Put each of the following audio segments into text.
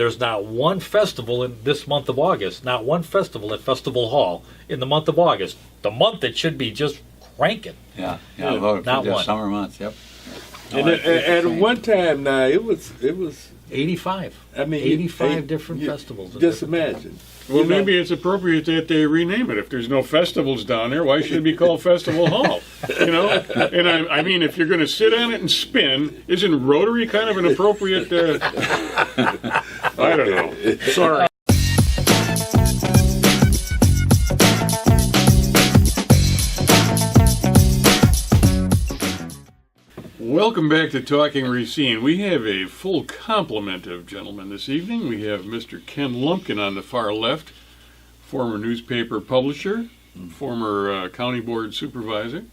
There's not one festival in this month of August, not one festival at Festival Hall in the month of August. The month it should be just cranking. Yeah. Well, Not the one. summer months. Yep. And at one time now, it was. 85. I mean, 85 different festivals. Just imagine. Well, maybe it's appropriate that they rename it. If there's no festivals down there, why should it be called Festival Hall? You know? And I mean, if you're going to sit on it and spin, isn't Rotary kind of an appropriate... I don't know. Sorry. Welcome back to Talking Racine. We have a full complement of gentlemen this evening. We have Mr. Ken Lumpkin on the far left, former newspaper publisher, former county board supervisor.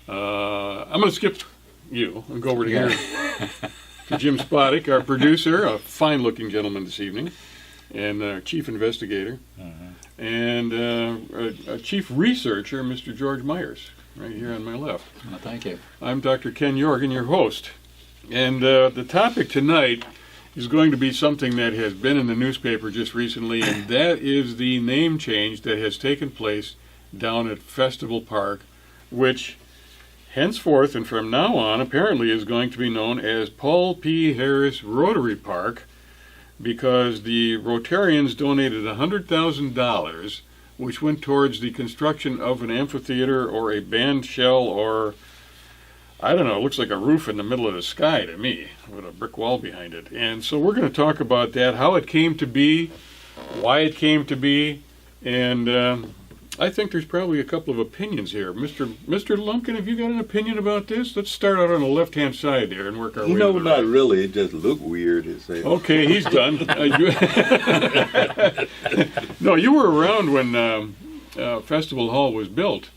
I'm going to skip you and go over to here to Jim Spodek, our producer, a fine-looking gentleman this evening, and chief investigator, and a chief researcher, Mr. George Myers. Right here on my left. Well, thank you. I'm Dr. Ken Yorgan, your host. And the topic tonight is going to be something that has been in the newspaper just recently, and that is the name change that has taken place down at Festival Park, which henceforth and from now on apparently is going to be known as Paul P. Harris Rotary Park, because the Rotarians donated $100,000 which went towards the construction of an amphitheater or a band shell or, I don't know, it looks like a roof in the middle of the sky to me, with a brick wall behind it. And so we're going to talk about that, how it came to be, why it came to be, and I think there's probably a couple of opinions here. Mr. Lumpkin, have you got an opinion about this? Let's start out on the left-hand side there and work our way to the right. Not really. It just looked weird. Okay, he's done. No, you were around when Festival Hall was built.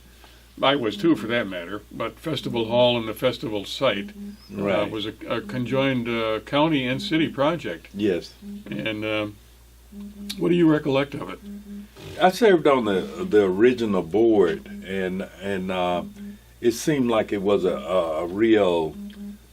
I was too, for that matter. But Festival Hall and the festival site was a conjoined county and city project. Yes. And what do you recollect of it? I served on the original board, and it seemed like it was a real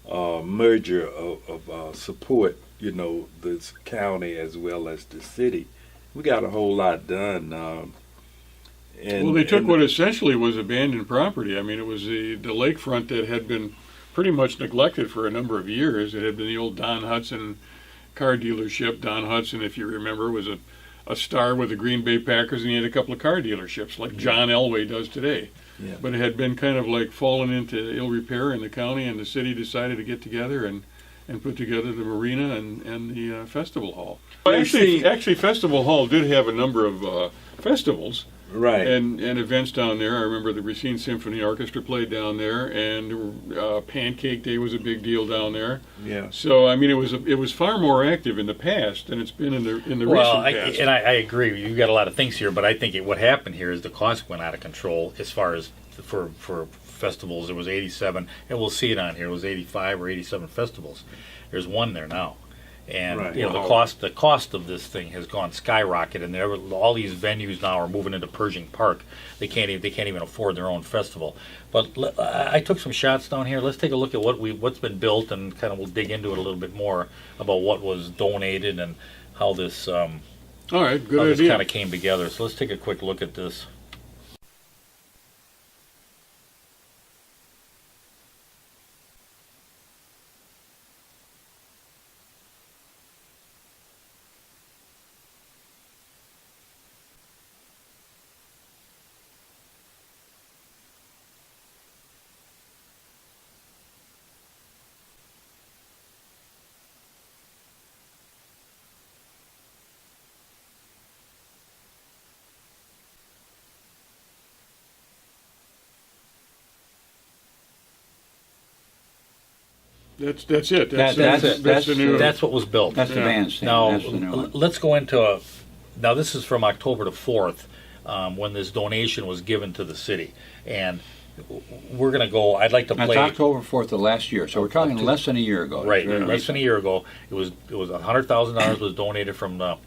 merger of support. You know, this county as well as the city. We got a whole lot done. Well, they took what essentially was abandoned property. I mean, it was the lakefront that had been pretty much neglected for a number of years. It had been the old Don Hudson car dealership. Don Hudson, if you remember, was a star with the Green Bay Packers, and he had a couple of car dealerships like John Elway does today. Yeah. But it had been kind of like fallen into ill repair in the county, and the city decided to get together and put together the marina and the festival hall. Actually, Festival Hall did have a number of festivals. Right. And events down there. I remember the Racine Symphony Orchestra played down there, and Pancake Day was a big deal down there. Yeah. So I mean, it was far more active in the past than it's been in the recent past. And I agree. You've got a lot of things here, but I think what happened here is the cost went out of control as far as for festivals. It was 87, and we'll see it on here. It was 85 or 87 festivals. There's one there now. And you know, the cost of this thing has gone skyrocket, and all these venues now are moving into Pershing Park. They can't even afford their own festival. But I took some shots down here. Let's take a look at what's been built, and kind of we'll dig into it a little bit more about what was donated and how this all right, good how idea. this kind of came together. So let's take a quick look at this. That's it. That's the new. That's what was built. That's the bandstand. Now, That's the new one. let's go into now this is from October the 4th, when this donation was given to the city. And we're going to go, I'd like to play... That's October 4th of last year, so we're talking less than a year ago. Right, less than a year ago. It was $100,000 was donated from the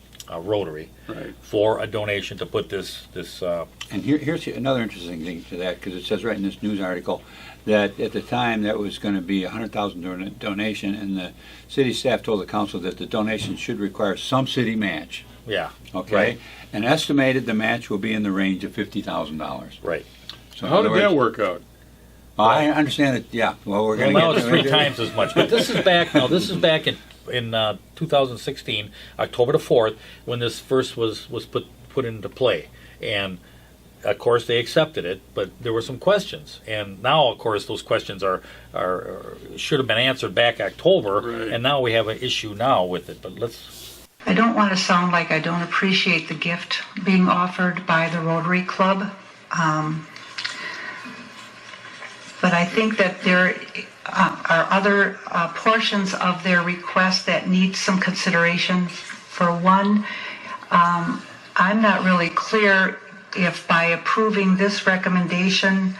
Rotary Right. for a donation to put this And here's another interesting thing to that, because it says right in this news article that at the time that was going to be a $100,000 donation, and the city staff told the council that the donation should require some city match. yeah, Okay, Right. and estimated the match will be in the range of $50,000. right. So How in did other that words- work out? I understand it. Yeah. Well, we're Well, going to now get it's 3 times as much. But this is back. Now this is back in 2016, October the 4th, when this first was put into play, and of course they accepted it, but there were some questions, and now of course those questions are should have been answered back October, Right. and now we have an issue now with it. But let's. I don't want to sound like I don't appreciate the gift being offered by the Rotary Club, but I think that there are other portions of their request that need some consideration. For one, I'm not really clear if by approving this recommendation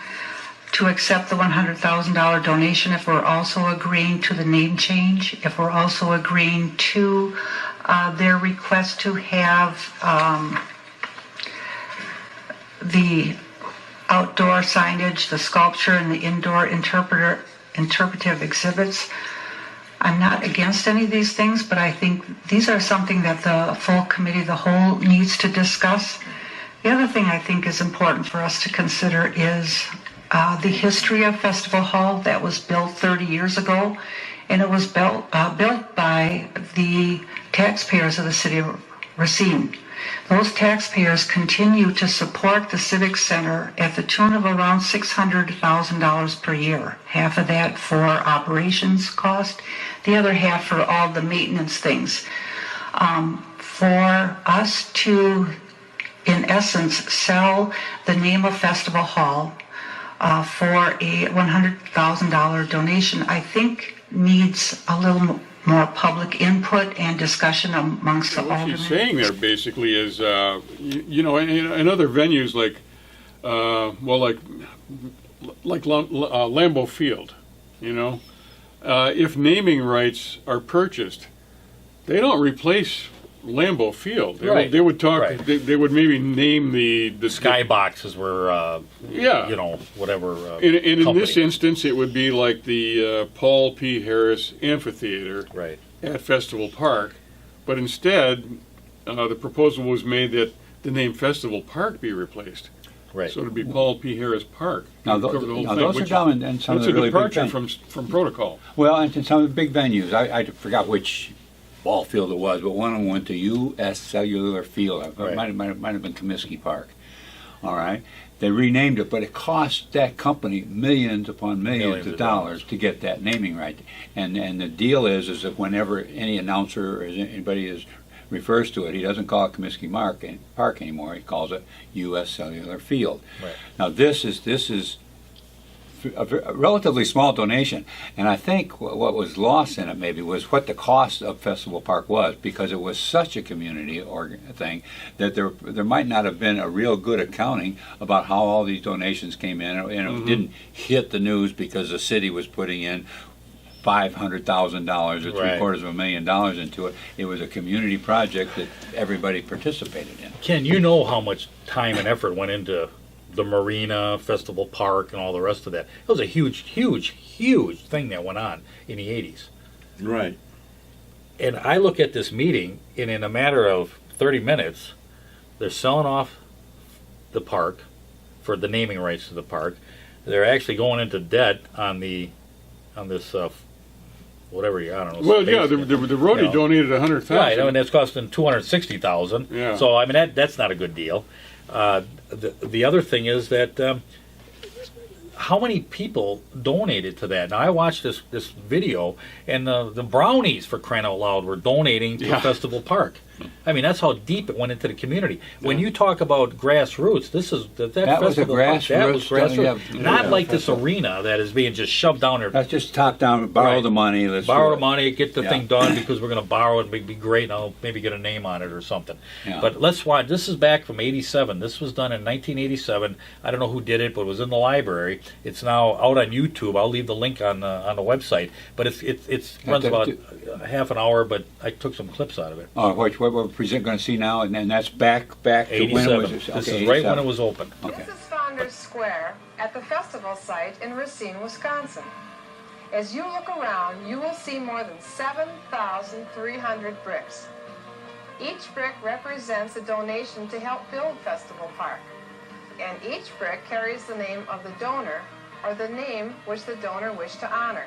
to accept the $100,000 donation, if we're also agreeing to the name change, if we're also agreeing to their request to have the outdoor signage, the sculpture, and the indoor interpretive exhibits. I'm not against any of these things, but I think these are something that the full committee, the whole, needs to discuss. The other thing I think is important for us to consider is the history of Festival Hall that was built 30 years ago, and it was built by the taxpayers of the city of Racine. Those taxpayers continue to support the Civic Center at the tune of around $600,000 per year. Half of that for operations cost, the other half for all the maintenance things. For us to, in essence, sell the name of Festival Hall for a $100,000 donation, I think needs a little more public input and discussion amongst the What aldermen. she's saying there basically is, you know, in other venues like, like Lambeau Field, you know, if naming rights are purchased, they don't replace Lambeau Field. Right. They would talk. Right. They would maybe name the Skyboxes were, Yeah. you know, whatever. And in company. this instance, it would be like the Paul P. Harris Amphitheater Right. at Festival Park, but instead, the proposal was made that the name Festival Park be replaced. Right. So it'd be Paul P. Harris Park. Now, Cover the whole thing, those are which- down in some of That's the a really big departure venues. from protocol. Well, and in some of the big venues, I forgot which ball field it was, but one of them went to U.S. Cellular Field. It Right. might have been Comiskey Park. All right. They renamed it, but it cost that company millions upon millions of dollars to get that naming right. And the deal is that whenever any announcer or anybody refers to it, he doesn't call it Comiskey Park anymore. He calls it U.S. Cellular Field. Right. Now this is a relatively small donation, and I think what was lost in it maybe was what the cost of Festival Park was, because it was such a community thing that there might not have been a real good accounting about how all these donations came in, and it didn't hit the news because the city was putting in $500,000 or Right. $750,000 into it. It was a community project that everybody participated in. Ken, you know how much time and effort went into the marina, Festival Park, and all the rest of that. It was a huge, huge, huge thing that went on in the 80s. Right. And I look at this meeting, and in a matter of 30 minutes, they're selling off the park for the naming rights to the park. They're actually going into debt on this whatever, I don't know. Well, space yeah, the thing. Rotary You know. donated $100,000. Right, I mean, that's costing $260,000. Yeah. So, I mean, that's not a good deal. The other thing is that how many people donated to that? Now, I watched this video, and the brownies, for crying out loud, were donating to Yeah. Festival Park. I mean, that's how deep it went into the community. When you talk about grassroots, that was a Festival Park, that was grassroots, grassroots. Not like this arena that is being just shoved down there. That's just top down, borrow Right. the money. Let's Borrow do the it. money, get the Yeah. thing done because we're going to borrow it. It'd be great, and I'll maybe get a name on it or something. Yeah. But let's watch. This is back from '87. This was done in 1987. I don't know who did it, but it was in the library. It's now out on YouTube. I'll leave the link on the website. But it runs to- about half an hour. But I took some clips out of it. Oh, what what we're going to see now, and then that's back to when it was. 87. This is right when it was open. Okay. This is Founders Square at the festival site in Racine, Wisconsin. As you look around, you will see more than 7,300 bricks. Each brick represents a donation to help build Festival Park. And each brick carries the name of the donor or the name which the donor wished to honor.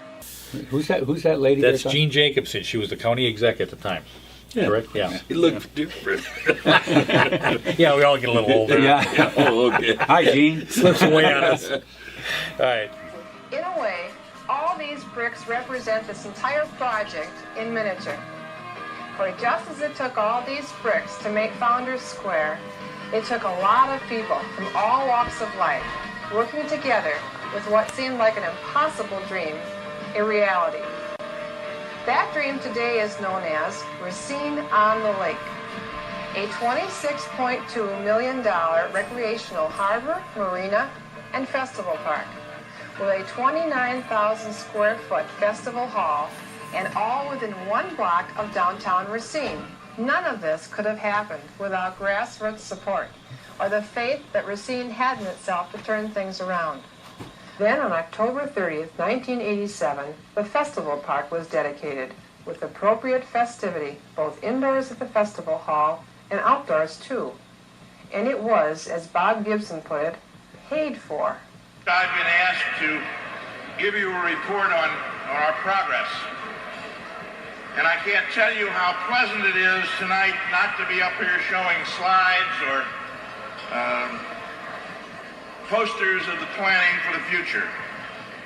Who's that lady? That's there? Jean Jacobson. She was the county exec at the time. Yeah. Correct? Yeah. It looks different. Yeah, we all get a little older. Yeah. Oh, okay. Hi, Gene. Slips away on us. All right. In a way, all these bricks represent this entire project in miniature. For just as it took all these bricks to make Founders Square, it took a lot of people from all walks of life working together with what seemed like an impossible dream, a reality. That dream today is known as Racine on the Lake, a $26.2 million recreational harbor, marina, and festival park with a 29,000 square foot festival hall and all within 1 block of downtown Racine. None of this could have happened without grassroots support or the faith that Racine had in itself to turn things around. Then on October 30th, 1987, the festival park was dedicated with appropriate festivity, both indoors at the festival hall and outdoors too. And it was, as Bob Gibson put it, paid for. I've been asked to give you a report on our progress. And I can't tell you how pleasant it is tonight not to be up here showing slides or posters of the planning for the future,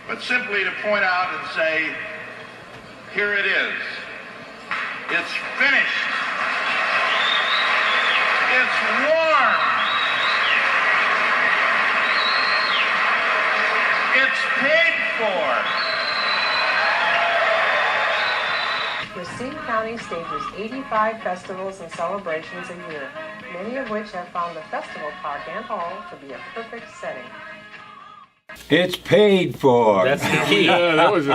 but simply to point out and say, here it is. It's finished. It's warm. It's paid for. Racine County stages 85 festivals and celebrations a year, many of which have found the festival park and hall to be a perfect setting. It's paid for. That's the key. Yeah, that was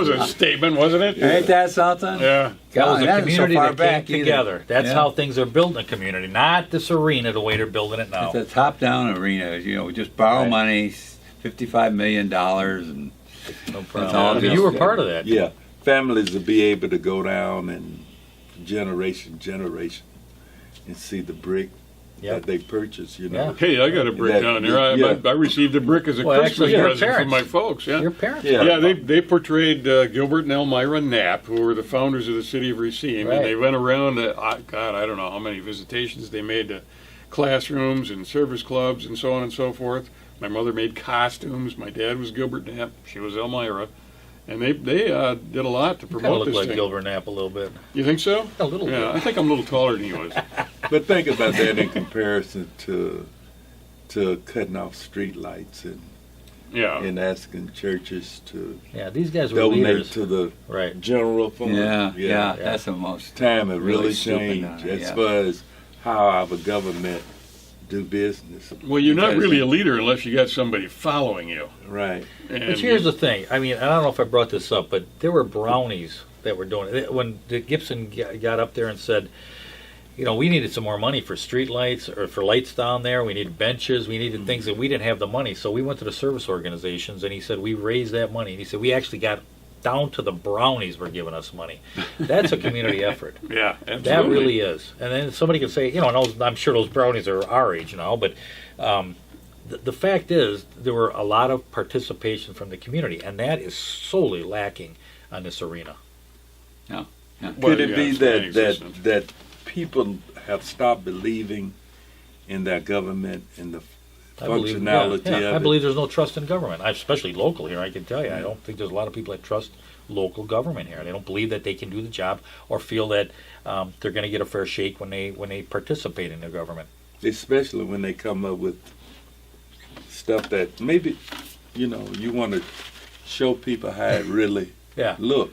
a statement, wasn't it? Ain't that something? Yeah. That was a God, community so far that back came either. together. That's Yeah. how things are built in a community, not this arena the way they're building it now. It's a top-down arena. We just borrow Right. money, $55 million, and No all problem. just- You were part of that. Yeah, families will be able to go down and generation and see the brick Yep. that they purchased. Yeah. Hey, I got a brick That- down there. yeah. I received a brick as a Well, Christmas actually, your present from parents. my folks. Yeah. Your parents. Yeah. Yeah, they portrayed Gilbert and Elmira Knapp, who were the founders of the city of Racine, Right. and they went around. God, I don't know how many visitations they made to classrooms and service clubs and so on and so forth. My mother made costumes. My dad was Gilbert Knapp. She was Elmira, and they did a lot to Kind of promote look this like thing. Gilbert Knapp a little bit. You think so? A little Yeah, bit. I think I'm a little taller than he was. But think about that in comparison to cutting off street lights Yeah. and asking churches to Yeah, these guys were donate leaders. to the Right. general fund. yeah, that's the most. Time has Really really stupid changed on it, as yeah. far as how our government do business. Well, you're not Because- really a leader unless you got somebody following you. Right. And But here's the thing. I mean, I don't know if I brought this up, but there were brownies that were doing it. When Gibson got up there and said, we needed some more money for street lights or for lights down there. We needed benches. We needed things that we didn't have the money. So we went to the service organizations, and he said, we raised that money. And he said, we actually got down to the brownies were giving us money. That's a community effort. yeah, absolutely. That really is. And then somebody can say, I'm sure those brownies are our age now, but the fact is there were a lot of participation from the community, and that is solely lacking on this arena. Well, Could it yeah, be it's that non-existent. that people have stopped believing in their government and the I believe, functionality I of it? believe there's no trust in government, especially local here. I can tell you, I don't think there's a lot of people that trust local government here. They don't believe that they can do the job or feel that they're going to get a fair shake when they participate in their government. Especially when they come up with stuff that maybe you want to show people how it really Yeah. look.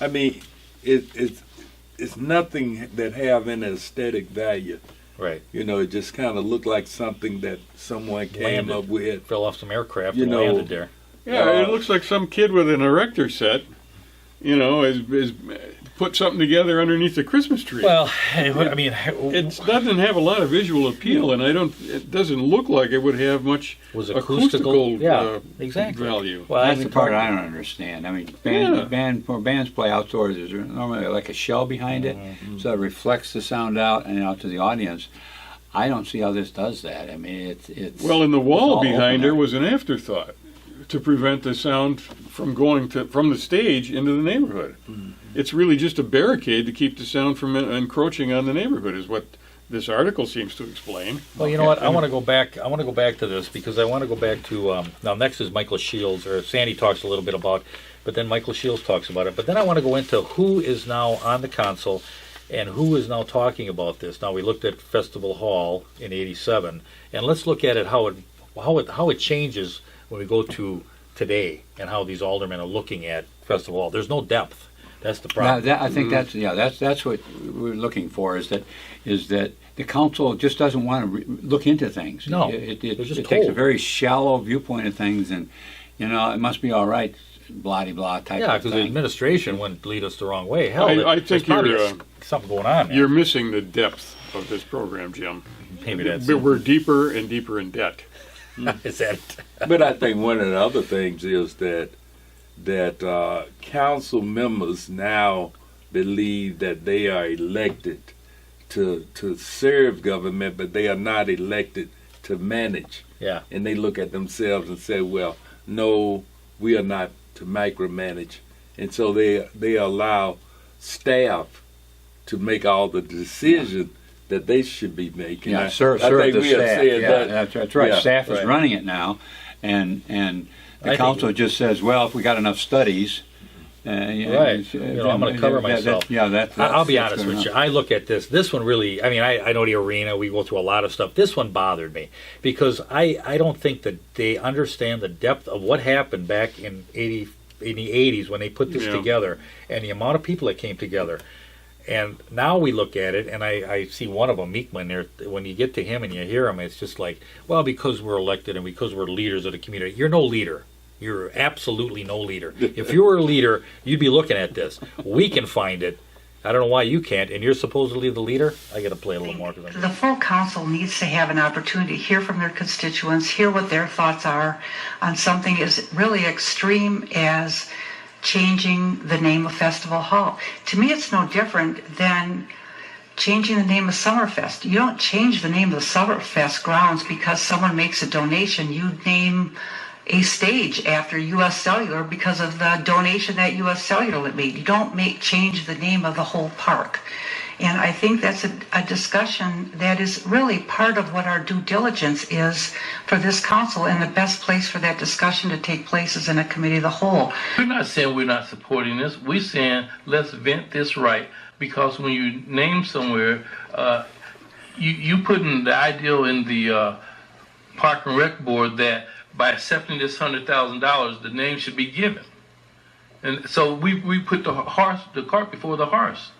I mean, it's nothing that have any aesthetic value. Right. It just kind of looked like something that someone came Landed. up with. Fell off some aircraft You and know, landed there. Yeah, it looks like some kid with an erector set, is put something together underneath the Christmas tree. Well, I mean, It doesn't have a lot of visual appeal, and it doesn't look like it would have much was acoustical exactly. value. Well, That's the part I don't understand. I mean, when bands play outdoors, there's normally like a shell behind it, so it reflects the sound out and out to the audience. I don't see how this does that. I mean, it's Well, and the it's wall all behind open her there. was an afterthought to prevent the sound from going from the stage into the neighborhood. It's really just a barricade to keep the sound from encroaching on the neighborhood, is what this article seems to explain. Well, you know what? I want to go back. I want to go back to this because I want to go back to now. Next is Michael Shields, or Sandy talks a little bit about, but then Michael Shields talks about it. But then I want to go into who is now on the council, and who is now talking about this. Now we looked at Festival Hall in '87, and let's look at it how it changes when we go to today, and how these aldermen are looking at Festival Hall. There's no depth. That's the problem. I think that's what we're looking for. Is that the council just doesn't want to look into things. No, it they're just takes a told. very shallow viewpoint of things, and it must be all right, blah blah type Yeah, of because the thing. administration wouldn't lead us the wrong way. Hell, I there's think probably you're something going on there. you're missing the depth of this program, Jim. Maybe that's But we're deeper and deeper in debt. is that But I think one of the other things is that council members now believe that they are elected to serve government, but they are not elected to manage. yeah. And they look at themselves and say, well, no, we are not to micromanage. And so they allow staff to make all the decisions that they should be making. Yeah, I serve think the we have staff. said Yeah, that. that's right. Yeah, Staff is right. running it now, and I the think- council just says, well, if we got enough studies, Right. I'm going to cover myself. I'll be honest with you. I look at this. This one really. I mean, I know the arena. We go through a lot of stuff. This one bothered me because I don't think that they understand the depth of what happened back in the 80s when they put this together, and the amount of people that came together. And now we look at it, and I see one of them, Meekman, there. When you get to him and you hear him, it's just like, well, because we're elected and because we're leaders of the community. You're no leader. You're absolutely no leader. If you were a leader, you'd be looking at this. We can find it. I don't know why you can't, and you're supposedly the leader? I got to play a little more. The full council needs to have an opportunity to hear from their constituents, hear what their thoughts are on something as really extreme as changing the name of Festival Hall. To me, it's no different than changing the name of Summerfest. You don't change the name of the Summerfest grounds because someone makes a donation. You name a stage after U.S. Cellular because of the donation that U.S. Cellular made. You don't change the name of the whole park. And I think that's a discussion that is really part of what our due diligence is for this council, and the best place for that discussion to take place is in a committee of the whole. We're not saying we're not supporting this. We're saying let's vent this right, because when you name somewhere, you putting the ideal in the Park and Rec Board that by accepting this $100,000, the name should be given. And so we put the cart before the horse.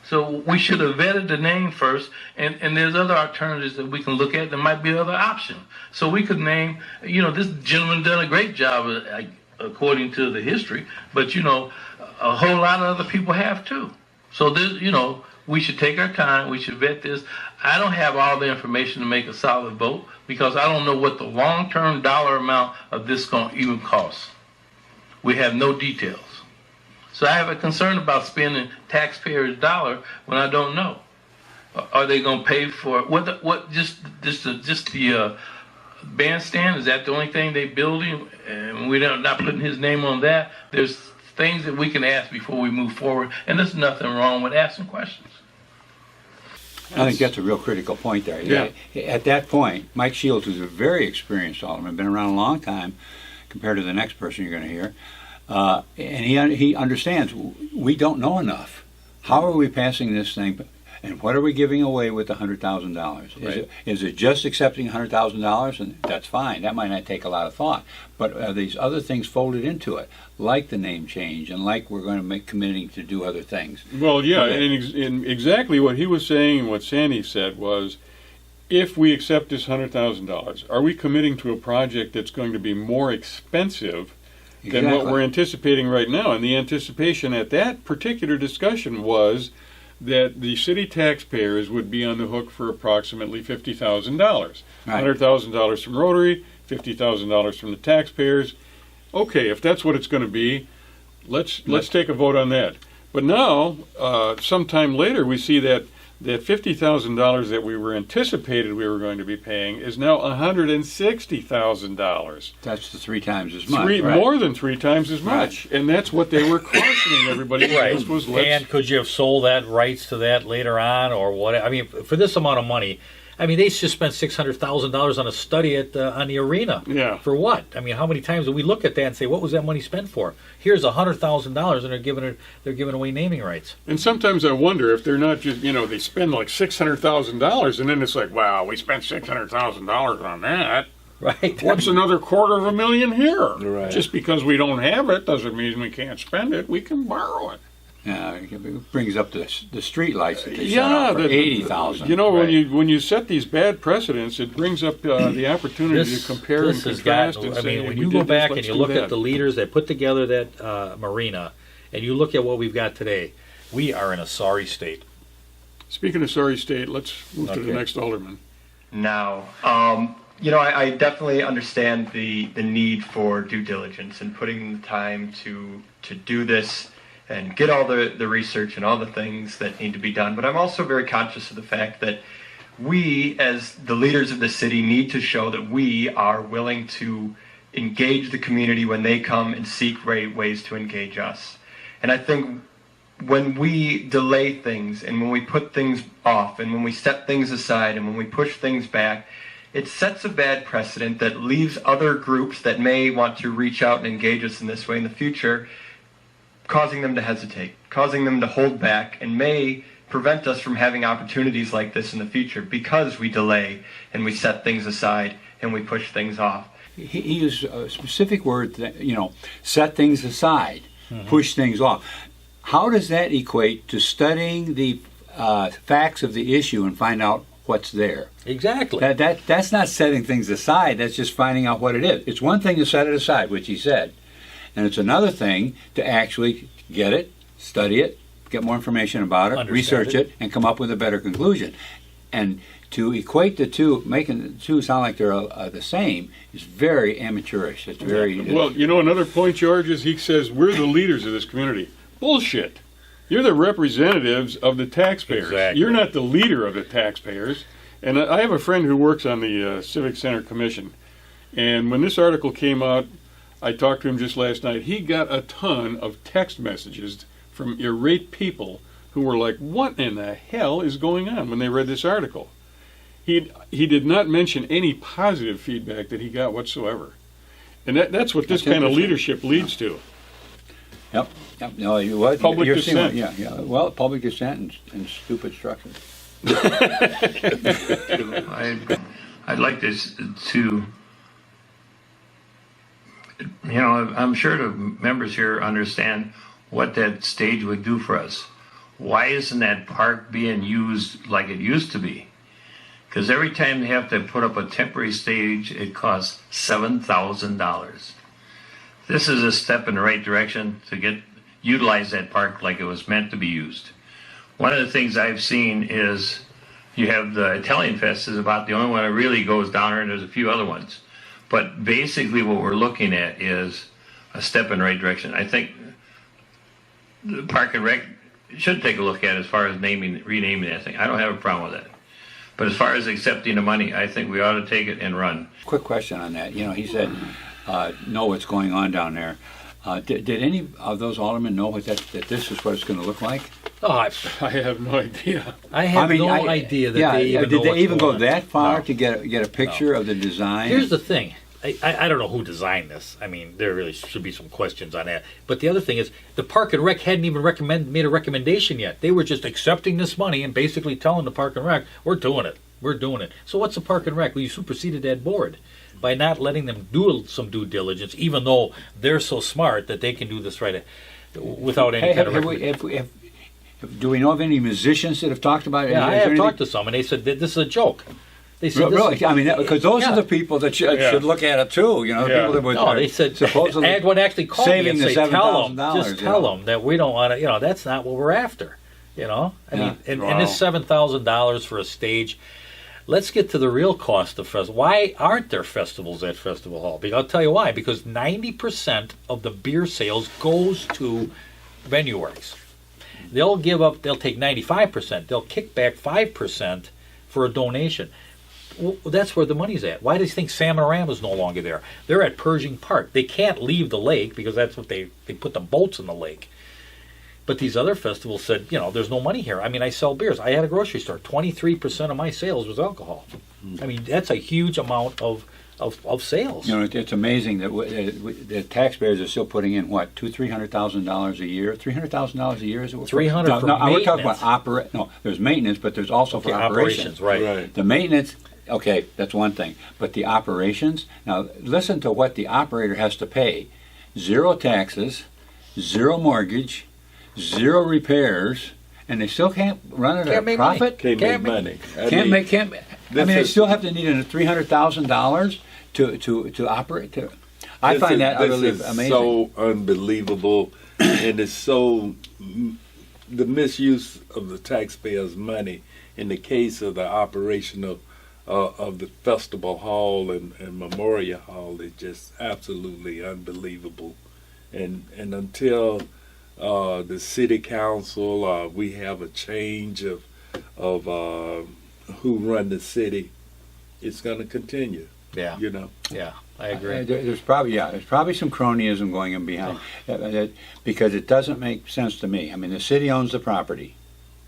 So we should have vetted the name first, and there's other alternatives that we can look at. There might be other options. So we could name, this gentleman done a great job according to the history, but a whole lot of other people have too. So this, we should take our time. We should vet this. I don't have all the information to make a solid vote because I don't know what the long-term dollar amount of this going to even cost. We have no details. So I have a concern about spending taxpayers' dollar when I don't know. Are they going to pay for it? Just the bandstand? Is that the only thing they building? And we're not putting his name on that. There's things that we can ask before we move forward, and there's nothing wrong with asking questions. I think that's a real critical point there. Yeah. At that point, Mike Shields, who's a very experienced alderman, been around a long time compared to the next person you're going to hear, and he understands we don't know enough. How are we passing this thing, and what are we giving away with the $100,000? Right. Is it just accepting $100,000, and that's fine. That might not take a lot of thought, but are these other things folded into it, like the name change, and like we're going to make committing to do other things? Well, yeah, Okay. and exactly what he was saying and what Sandy said was, if we accept this $100,000, are we committing to a project that's going to be more expensive than what we're anticipating right now. And the anticipation at that particular discussion was that the city taxpayers would be on the hook for approximately $50,000. Right. $100,000 from Rotary, $50,000 from the taxpayers. Okay, if that's what it's going to be, let's take a vote on that. But now, sometime later, we see that $50,000 that we were anticipated we were going to be paying is now $160,000. That's the 3 times as much. More than 3 times as much. Right. And that's what they were cautioning everybody against was and could you have sold that rights to that later on or what? I mean, for this amount of money, I mean, they just spent $600,000 on a study on the arena. Yeah. For what? I mean, how many times do we look at that and say, what was that money spent for? Here's $100,000, and they're giving away naming rights. And sometimes I wonder if they're not just, they spend like $600,000, and then it's like, wow, we spent $600,000 on that. Right. What's another $250,000 here? Right. Just because we don't have it doesn't mean we can't spend it. We can borrow it. Yeah, it brings up the street lights that they set out for $80,000. When you set these bad precedents, it brings up the opportunity to compare and contrast. When you go back and you look at the leaders that put together that marina, and you look at what we've got today, we are in a sorry state. Speaking of sorry state, let's move to the next alderman. Now, I definitely understand the need for due diligence and putting the time to do this and get all the research and all the things that need to be done. But I'm also very conscious of the fact that we, as the leaders of the city, need to show that we are willing to engage the community when they come and seek ways to engage us. And I think when we delay things and when we put things off and when we set things aside and when we push things back, it sets a bad precedent that leaves other groups that may want to reach out and engage us in this way in the future, causing them to hesitate, causing them to hold back, and may prevent us from having opportunities like this in the future because we delay and we set things aside and we push things off. He used a specific word that, set things aside, push things off. How does that equate to studying the facts of the issue and find out what's there? Exactly. That's not setting things aside, that's just finding out what it is. It's one thing to set it aside, which he said. And it's another thing to actually get it, study it, get more information about it, research it, and come up with a better conclusion. And to equate the two, making the two sound like they're the same, is very amateurish. It's very... Well, another point, George, is he says, we're the leaders of this community. Bullshit. You're the representatives of the taxpayers. Exactly. You're not the leader of the taxpayers. And I have a friend who works on the Civic Center Commission. And when this article came out, I talked to him just last night. He got a ton of text messages from irate people who were like, what in the hell is going on when they read this article? He did not mention any positive feedback that he got whatsoever. And that's what this kind of leadership leads to. Yep. No, what? Public dissent. Yeah. Well, public dissent and stupid structure. I'd like this to... I'm sure the members here understand what that stage would do for us. Why isn't that park being used like it used to be? Because every time they have to put up a temporary stage, it costs $7,000. This is a step in the right direction to utilize that park like it was meant to be used. One of the things I've seen is you have the Italian Fest is about the only one that really goes down there, and there's a few other ones. But basically what we're looking at is a step in the right direction. I think the Park and Rec should take a look at as far as renaming that thing. I don't have a problem with that. But as far as accepting the money, I think we ought to take it and run. Quick question on that. He said, know what's going on down there. Did any of those aldermen know that this is what it's going to look like? Oh, I have no idea. I have no idea that they even did know they even go on. that far No. to get a picture of the design? Here's the thing. I don't know who designed this. I mean, there really should be some questions on that. But the other thing is, the Park and Rec hadn't even made a recommendation yet. They were just accepting this money and basically telling the Park and Rec, we're doing it. We're doing it. So what's the Park and Rec? Well, you superseded that board by not letting them do some due diligence, even though they're so smart that they can do this right without any kind of recommendation. Do we know of any musicians that have talked about it? Yeah, I have talked to some, and they said that this is a joke. They said this Really, I mean, because those Yeah. are the people that should look at it too. You know, the Yeah. people that would No, they said, supposedly Ed would actually call me saving and the say, tell them, $7,000. just tell them that we don't want to, that's not what we're after, I mean, and this $7,000 for a stage, let's get to the real cost of festival. Why aren't there festivals at Festival Hall? Because I'll tell you why, because 90% of the beer sales goes to Venue Works. They'll take 95%, they'll kick back 5% for a donation. Well, that's where the money's at. Why do you think Salmonorama's no longer there? They're at Pershing Park. They can't leave the lake because that's what they put the boats in the lake. But these other festivals said, there's no money here. I mean, I sell beers. I had a grocery store. 23% of my sales was alcohol. I mean, that's a huge amount of sales. It's amazing that the taxpayers are still putting in what, $200,000-$300,000 a year. $300,000 a year is it? $300,000 for no, we're maintenance. talking about No, there's maintenance, but there's also for operations. Right. The maintenance. Okay, that's one thing. But the operations, now listen to what the operator has to pay. 0 taxes, 0 mortgage, 0 repairs, and they still can't run it at a profit? Can't make money. They still have to need $300,000 to operate. I find that utterly amazing. So unbelievable, and it's so the misuse of the taxpayers' money in the case of the operation of the festival hall and memorial hall is just absolutely unbelievable, and until the city council we have a change of who run the city, it's going to continue. Yeah. Yeah, I agree. There's probably some cronyism going in behind, because it doesn't make sense to me. I mean, the city owns the property,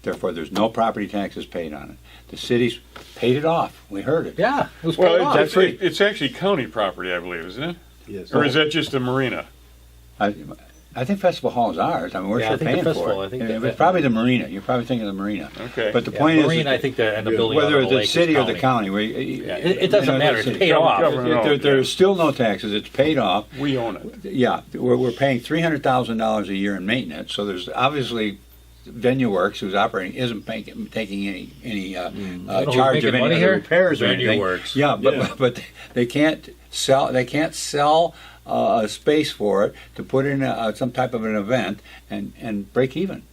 therefore there's no property taxes paid on it. The city's paid it off. We heard it. Yeah, it was paid off. It's actually county property, I believe, isn't it? Yes. Or is that just the marina? I think Festival Hall is ours. I mean, we're Yeah, I still think the paying festival, for I think it. that- It's probably the marina. You're probably thinking of the marina. Okay. But the point is, Marine, I think, and the building whether on it's the the lake city is or the county, it doesn't matter. It's paid off. There's still no taxes. It's paid off. We own it. Yeah, we're paying $300,000 a year in maintenance. So there's obviously Venue Works, who's operating, isn't taking any charge of any other repairs or anything. Venue Works. Yeah, but they can't sell. They can't sell a space for it to put in some type of an event and break even.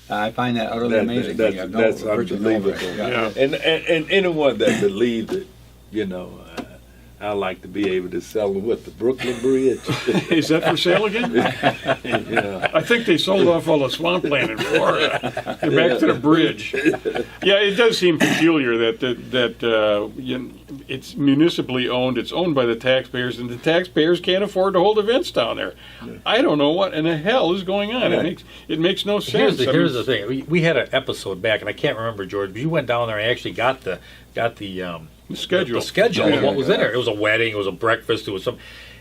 I find that utterly amazing. That's unbelievable. Yeah. And anyone that believed it, I like to be able to sell them with the Brooklyn Bridge. Is that for sale again? Yeah. I think they sold off all the swampland in Florida. They're back to the bridge. Yeah, it does seem peculiar that it's municipally owned. It's owned by the taxpayers, and the taxpayers can't afford to hold events down there. I don't know what in the hell is going on. Right. It makes no sense. Here's the thing. We had an episode back, and I can't remember, George, but you went down there and actually got the schedule. The schedule Yeah. of what was in there. It was a wedding. It was a breakfast. It was some.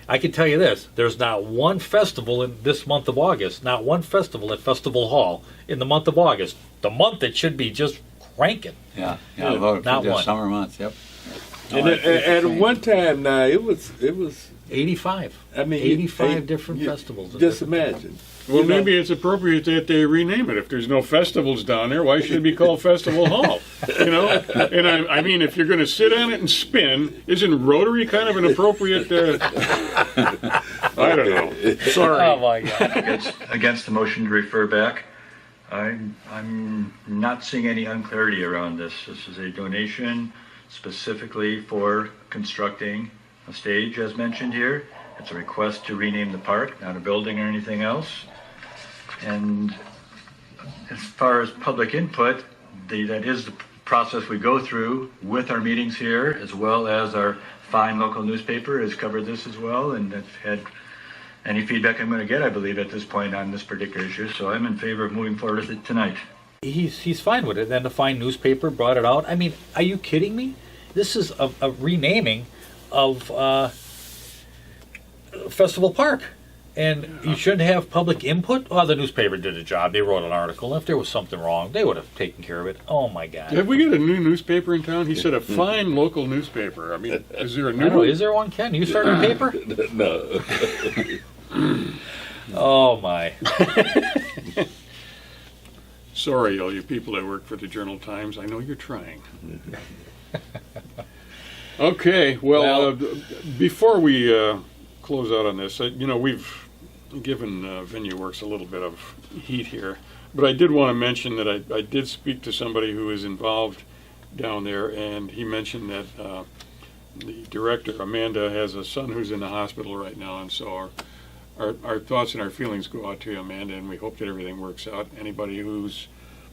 I can tell you this: there's not one festival in this month of August. Not one festival at Festival Hall in the month of August. The month it should be just cranking. Yeah, not the one. summer months. Yep. And at one time now, it was 85. I mean, 85 different festivals. Just imagine. Well, maybe it's appropriate that they rename it. If there's no festivals down there, why should it be called Festival Hall? And I mean, if you're going to sit on it and spin, isn't Rotary kind of an appropriate? I don't know. Sorry. Oh my God. Against the motion to refer back. I'm not seeing any unclarity around this. This is a donation specifically for constructing a stage, as mentioned here. It's a request to rename the park, not a building or anything else. And as far as public input, that is the process we go through with our meetings here, as well as our fine local newspaper has covered this as well, and I've had any feedback I'm going to get, I believe, at this point on this particular issue. So I'm in favor of moving forward with it tonight. He's fine with it. Then the fine newspaper brought it out. I mean, are you kidding me? This is a renaming of Festival Park. And you shouldn't have public input? Well, the newspaper did a job. They wrote an article. If there was something wrong, they would have taken care of it. Oh, my God. Have we got a new newspaper in town? He said a fine local newspaper. I mean, is there a new one? Is there one, Ken? You started a paper? No. Oh, my. Sorry, all you people that work for the Journal-Times. I know you're trying. Okay, well, Well- before we close out on this, we've given Venue Works a little bit of heat here, but I did want to mention that I did speak to somebody who is involved down there, and he mentioned that the director, Amanda, has a son who's in the hospital right now, and so our thoughts and our feelings go out to you, Amanda, and we hope that everything works out. Anybody who's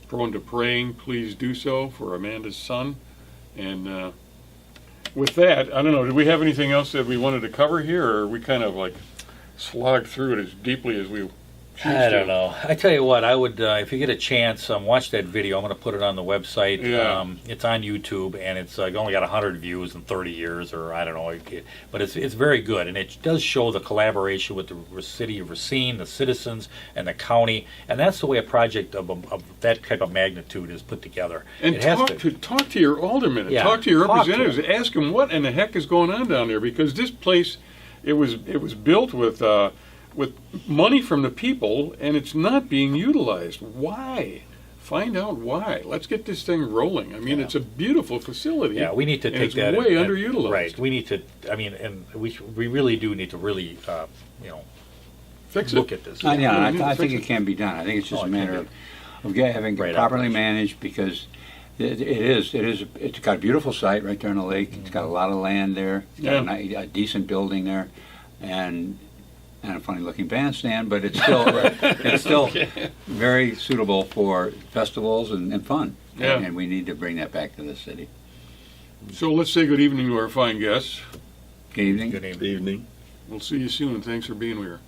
prone to praying, please do so for Amanda's son. And with that, I don't know, did we have anything else that we wanted to cover here, or we kind of like slogged through it as deeply as we choose I to? don't know. I tell you what, I would, if you get a chance, watch that video. I'm going to put it on the website. Yeah. It's on YouTube, and it's only got 100 views in 30 years, or I don't know. But it's very good, and it does show the collaboration with the city of Racine, the citizens, and the county, and that's the way a project of that type of magnitude is put together. And it has talk to your aldermen, Yeah, talk to your talk to representatives, ask them what in the heck is going on down there, because this place, it was built with money from the people, and it's not being utilized. Why? Find out why. Let's get this thing rolling. I mean, it's a beautiful facility. Yeah, we need to and take it's that. way and- underutilized. Right. We need to. I mean, and we really do need to really, Fix look it. at this. Yeah, we need to I think fix it can be done. I think it's just Oh, a it matter can of having Right it properly operation. managed, because it's got a beautiful site right there on the lake. It's got a lot of land there. It's got a decent building there, and a funny looking bandstand, but it's still very suitable for festivals and fun. Yeah. And we need to bring that back to the city. So let's say good evening to our fine guests. Good evening. Good evening. Evening. We'll see you soon, and thanks for being here.